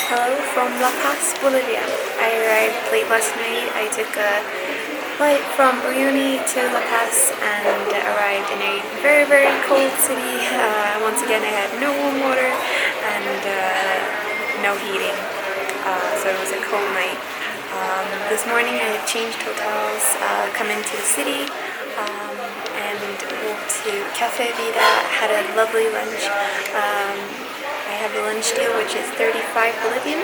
Hello from La Paz, Bolivia. I arrived late last night. I took a flight from Uyuni to La Paz and arrived in a very, very cold city. Once again, I had no warm water and no heating, so it was a cold night. This morning I had changed hotels, come into the city, and walked to Cafe Vida, had a lovely lunch. I have the lunch deal, which is 35 Bolivian.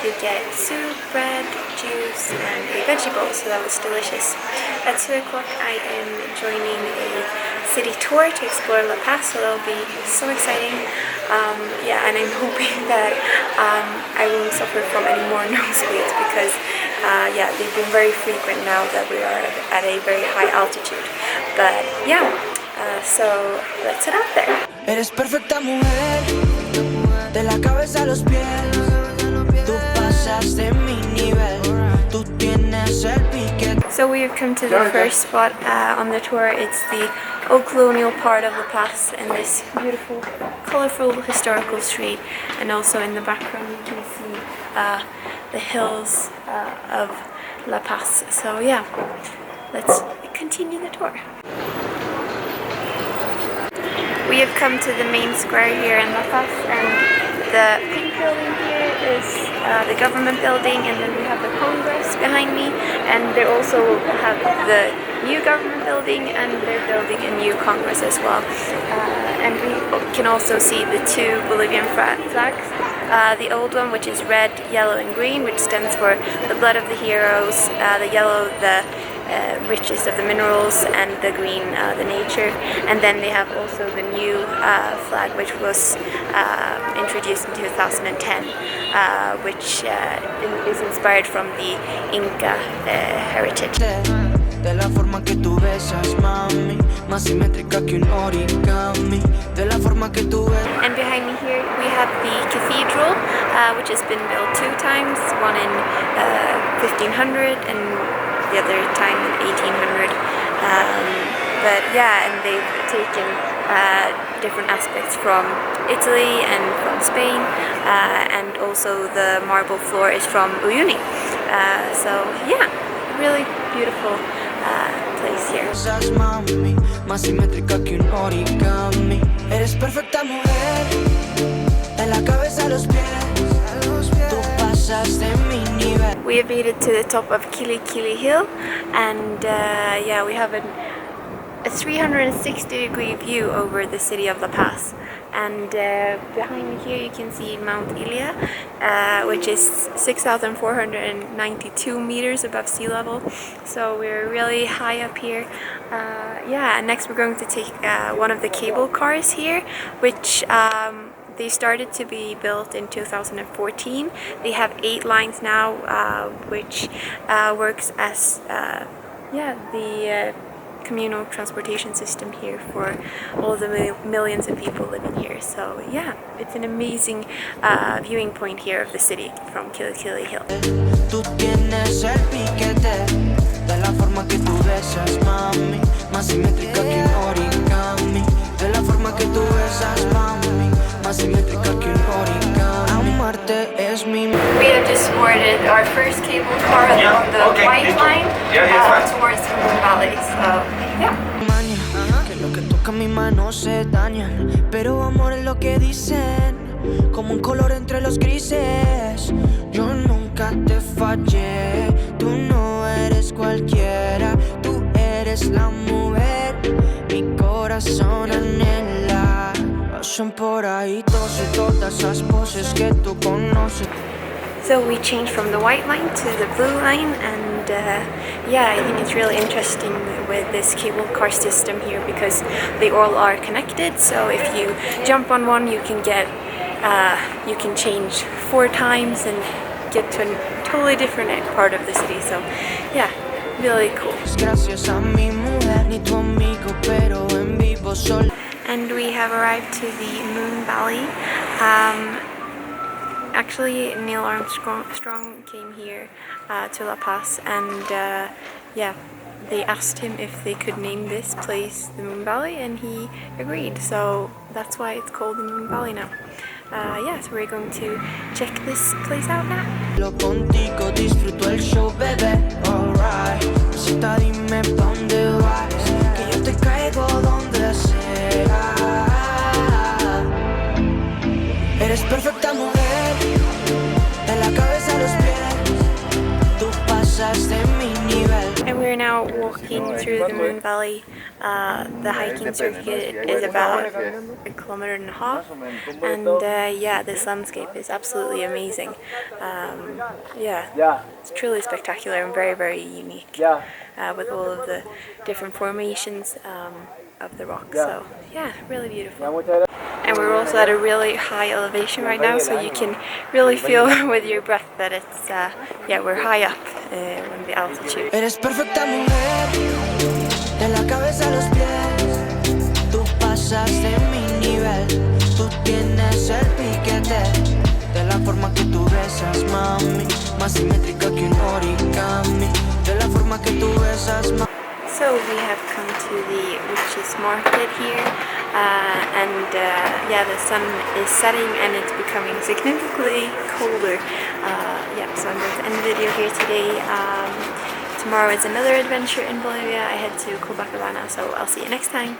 You get soup, bread, juice, and a vegetable, so that was delicious. At 2 o'clock I am joining a city tour to explore La Paz, so that'll be so exciting. And I'm hoping that I won't suffer from any more nosebleeds because they've been very frequent now that we are at a very high altitude. But so let's head out there. Eres perfecta mujer, de la cabeza a los pies. Tú pasas de mi nivel, tú tienes el piquete. So we've come to the first spot on the tour. It's the old colonial part of La Paz and this beautiful, colorful historical street. And also in the background you can see the hills of La Paz. So yeah, let's continue the tour. We have come to the main square here in La Paz, and the pink building here is the government building, and then we have the Congress behind me, and they also have the new government building, and they're building a new Congress as well. And we can also see the two Bolivian flags. The old one, which is red, yellow and green, which stands for the blood of the heroes, the yellow, the riches of the minerals, and the green, the nature. And then they have also the new flag, which was introduced in 2010, which is inspired from the Inca heritage. De la forma que tú besas, mami, más simétrica que un origami. De la forma que tú besas. And behind me here we have the cathedral, which has been built 2 times, one in 1500 and the other time in 1800. And they've taken different aspects from Italy and from Spain, and also the marble floor is from Uyuni. Really beautiful place here. Mami, más simétrica que un origami. Eres perfecta mujer, de la cabeza a los pies. Tú pasas de mi nivel. We have made it to the top of Kili Kili Hill, and we have a 360-degree view over the city of La Paz. And behind me here you can see Mount Ilia, which is 6,492 meters above sea level. So we're really high up here. And next we're going to take one of the cable cars here, which they started to be built in 2014. They have 8 lines now, which works as the communal transportation system here for all the millions of people living here. So yeah, it's an amazing viewing point here of the city from Kili Kili Hill. Tú tienes el piquete, de la forma que tú besas, mami, más simétrica que un origami. De la forma que tú besas, mami, más simétrica que un origami. Amarte es mi. We have just boarded our first cable car along the white line towards the Moon Valley. So Que lo que toca mi mano se daña, pero amor es lo que dicen, como un color entre los grises. Yo nunca te fallé, tú no eres cualquiera, tú eres la mujer, mi corazón anhela. Pasan por ahí todas esas poses que tú conoces. So we changed from the white line to the blue line, and I think it's really interesting with this cable car system here because they all are connected. So if you jump on one, you can change 4 times and get to a totally different part of the city. So yeah, really cool. And we have arrived to the Moon Valley. Actually, Neil Armstrong came here to La Paz, and they asked him if they could name this place the Moon Valley, and he agreed. So that's why it's called the Moon Valley now. yeah, so we're going to check this place out now. Lo contigo disfruto el show, bebé. Alright, cita, dime pa' dónde vas, que yo te caigo donde sea. Eres perfecta mujer, de la cabeza a los pies, tú pasas de mi nivel. And we're now walking through the Moon Valley. The hiking circuit is about 1.5 kilometers, and yeah, this landscape is absolutely amazing. Yeah, it's truly spectacular and very, very unique with all of the different formations of the rock. So yeah, really beautiful. And we're also at a really high elevation right now, so you can really feel with your breath that it's yeah, we're high up in the altitude. Eres perfecta mujer, de la cabeza a los pies, tú pasas de mi nivel, tú tienes el piquete, de la forma que tú besas, mami, más simétrica que un origami, de la forma que tú besas, mami. So we have come to the witches market here, and yeah, the sun is setting and it's becoming significantly colder. Yeah, so I'm going to end the video here today. Tomorrow is another adventure in Bolivia. I head to Copacabana, so I'll see you next time.